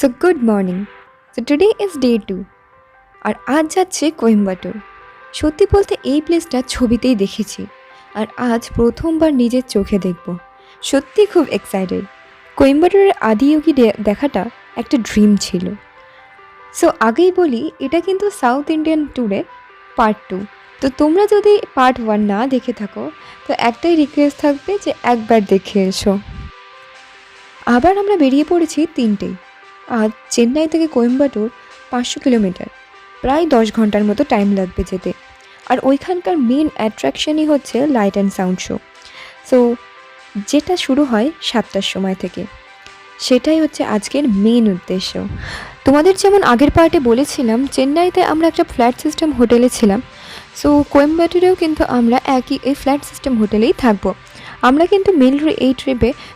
So good morning. So today is day 2 আর আজ যাচ্ছে কোয়েম্বাটোর। সত্যি বলতে এই প্লেসটা ছবিতেই দেখেছি আর আজ প্রথমবার নিজের চোখে দেখব। সত্যি খুব এক্সাইটেড। কোয়েম্বাটোরের আদিয়োগী দেখাটা একটা ড্রিম ছিল। সো আগেই বলি এটা কিন্তু সাউথ ইন্ডিয়ান ট্যুরে পার্ট 2। তো তোমরা যদি পার্ট 1 না দেখে থাকো তো একটাই রিকোয়েস্ট থাকবে যে একবার দেখে এসো। আবার আমরা বেরিয়ে পড়েছি 3টেই। আজ চেন্নাই থেকে কোয়েম্বাটোর 500 কিলোমিটার, প্রায় 10 ঘন্টার মতো টাইম লাগবে যেতে। আর ওইখানকার মেন অ্যাট্রাকশনই হচ্ছে light and sound show. So যেটা শুরু হয় 7টার সময় থেকে, সেটাই হচ্ছে আজকের মেন উদ্দেশ্য। তোমাদের যেমন আগের পার্টে বলেছিলাম, চেন্নাইতে আমরা একটা ফ্ল্যাট সিস্টেম হোটেলে ছিলাম। সো কোয়েম্বাটোরেও কিন্তু আমরা এই ফ্ল্যাট সিস্টেম হোটেলেই থাকবো। আমরা কিন্তু মেনলি এই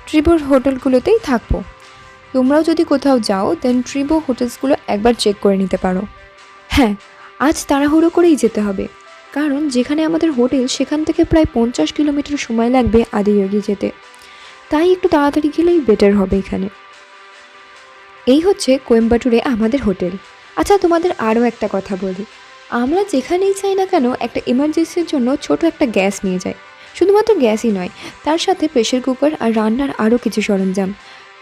ট্রিবোর হোটেলগুলোতেই থাকবো। তোমরাও যদি কোথাও যাও দেন ট্রিবো হোটেলসগুলো একবার চেক করে নিতে পারো। হ্যাঁ, আজ তাড়াহুড়ো করেই যেতে হবে, কারণ যেখানে আমাদের হোটেল সেখান থেকে প্রায় 50 কিলোমিটার সময় লাগবে আদিয়োগী যেতে। তাই একটু তাড়াতাড়ি গেলেই বেটার হবে এখানে। এই হচ্ছে কোয়েম্বাটুরে আমাদের হোটেল। আচ্ছা, তোমাদের আরও একটা কথা বলি, আমরা যেখানেই চাই না কেন একটা এমার্জেন্সির জন্য ছোট একটা গ্যাস নিয়ে যাই। শুধুমাত্র গ্যাসই নয়, তার সাথে প্রেশার কুকার আর রান্নার আরও কিছু সরঞ্জাম।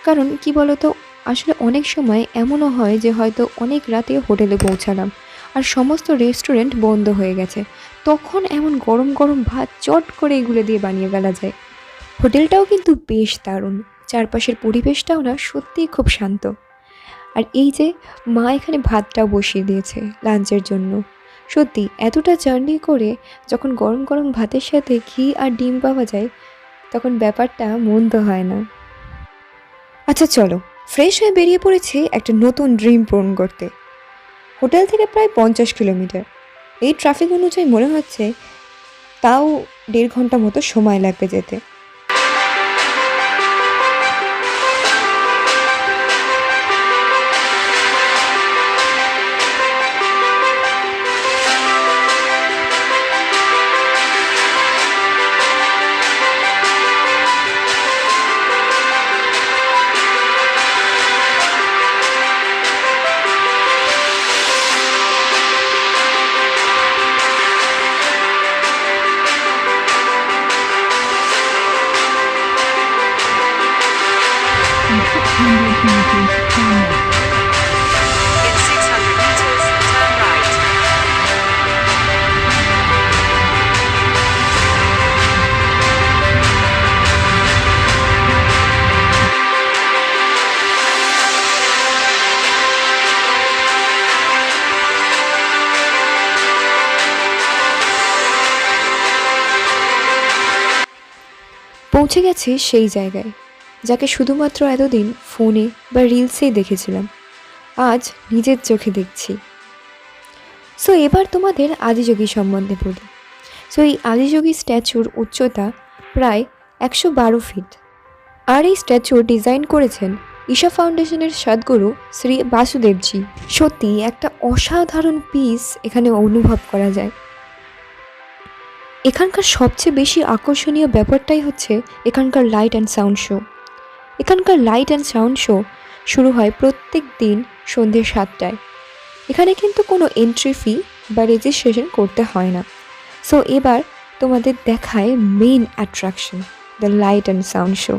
কারণ কি বলতো, আসলে অনেক সময় এমনও হয় যে হয়তো অনেক রাতে হোটেলে পৌঁছালাম আর সমস্ত রেস্টুরেন্ট বন্ধ হয়ে গেছে। তখন এমন গরম গরম ভাত চট করে এগুলো দিয়ে বানিয়ে ফেলা যায়। হোটেলটাও কিন্তু বেশ দারুণ, চারপাশের পরিবেশটাও না সত্যিই খুব শান্ত। আর এই যে মা এখানে ভাতটাও বসিয়ে দিয়েছে লাঞ্চের জন্য। সত্যি এতটা জার্নি করে যখন গরম গরম ভাতের সাথে ঘি আর ডিম পাওয়া যায়, তখন ব্যাপারটা মন্দ হয় না। আচ্ছা চলো, ফ্রেশ হয়ে বেরিয়ে পড়েছি একটা নতুন ড্রিম পূরণ করতে। হোটেল থেকে প্রায় 50 কিলোমিটার। এই ট্রাফিক অনুযায়ী মনে হচ্ছে তাও 1.5 ঘন্টা মতো সময় লাগবে যেতে। In 600 meters, turn right. পৌঁছে গেছি সেই জায়গায় যাকে শুধুমাত্র এতদিন ফোনে বা রিলসেই দেখেছিলাম, আজ নিজের চোখে দেখছি। সো এবার তোমাদের আদিযোগী সম্বন্ধে বলি। সো এই আদিযোগী স্ট্যাচুর উচ্চতা প্রায় 112 ফিট। আর এই স্ট্যাচু ডিজাইন করেছেন ঈশা ফাউন্ডেশনের সদ্গুরু শ্রী বাসুদেবজি। সত্যি একটা অসাধারণ পিস এখানে অনুভব করা যায়। এখানকার সবচেয়ে বেশি আকর্ষণীয় ব্যাপারটাই হচ্ছে এখানকার লাইট অ্যান্ড সাউন্ড শো। এখানকার লাইট অ্যান্ড সাউন্ড শো শুরু হয় প্রত্যেক দিন সন্ধ্যে 7টায়। এখানে কিন্তু কোনো এন্ট্রি ফি বা রেজিস্ট্রেশন করতে হয় না। সো এবার তোমাদের দেখায় main attraction, the light and sound show.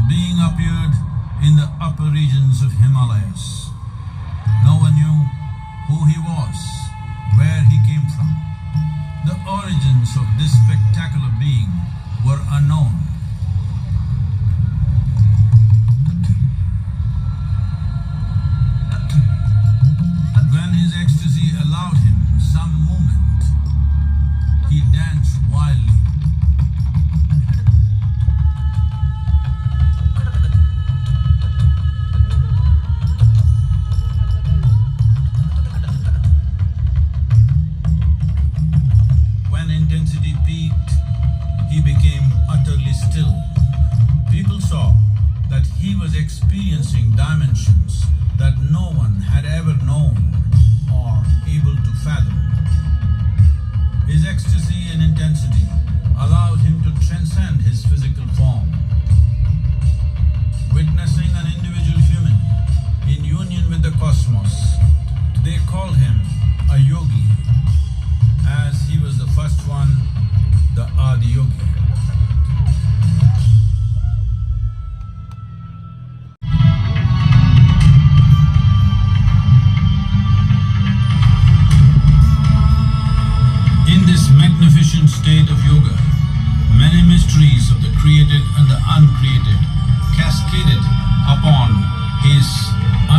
being appeared in the upper regions of Himalayas. No one knew who he was, where he came from. The origins of this spectacular being were unknown. When his ecstasy allowed him some movement, he danced wildly. When intensity peaked, he became utterly still. People saw that he was experiencing dimensions that no one had ever known or able to fathom. His ecstasy and intensity allowed him to transcend his physical form. Witnessing an individual human in union with the cosmos, they called him a yogi, as he was the first one, the Adi Yogi. In this magnificent state of yoga, many mysteries of the created and the uncreated cascaded upon his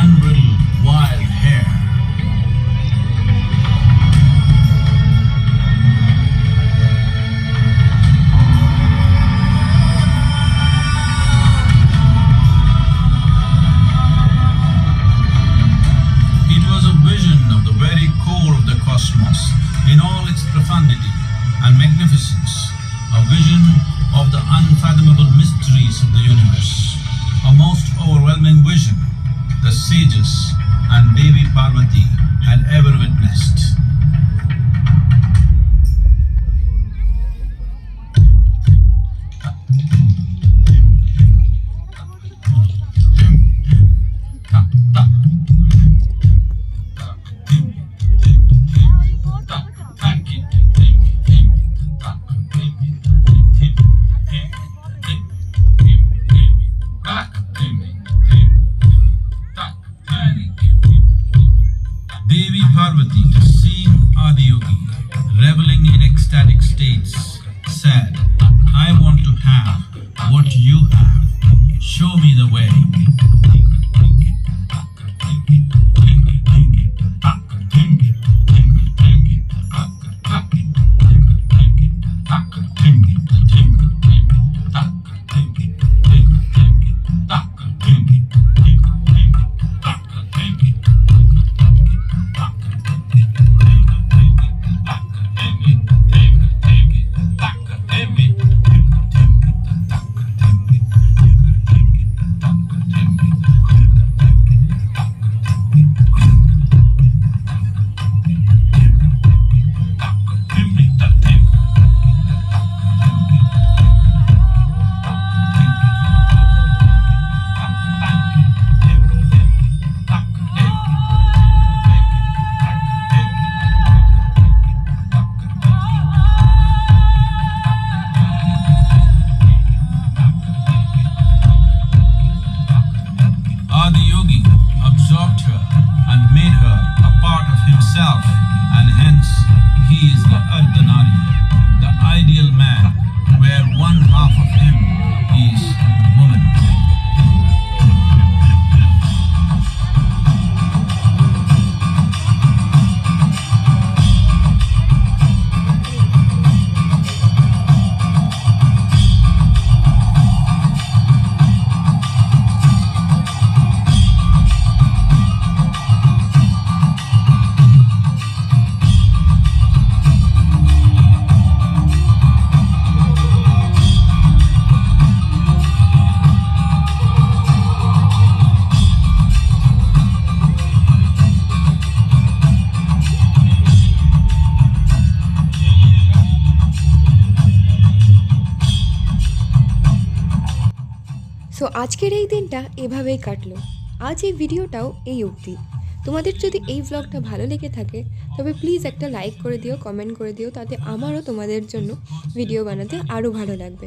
unbridled wild hair. It was a vision of the very core of the cosmos in all its profundity and magnificence, a vision of the unfathomable mysteries of the universe, a most overwhelming vision the sages and Devi Parvati had ever witnessed. Devi Parvati, seeing Adi Yogi reveling in ecstatic states, said, "I want to have what you have. Show me the way." Adi Yogi absorbed her and made her a part of himself, and hence he is the Ardhanari, the ideal man, where one half of him is woman. So আজকের এই দিনটা এভাবেই কাটলো। আজ এই ভিডিওটাও এই অবধি। তোমাদের যদি এই ব্লগটা ভালো লেগে থাকে তবে প্লিজ একটা লাইক করে দিও, কমেন্ট করে দিও, তাতে আমারও তোমাদের জন্য ভিডিও বানাতে আরও ভালো লাগবে।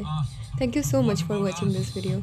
Thank you so much for watching this video.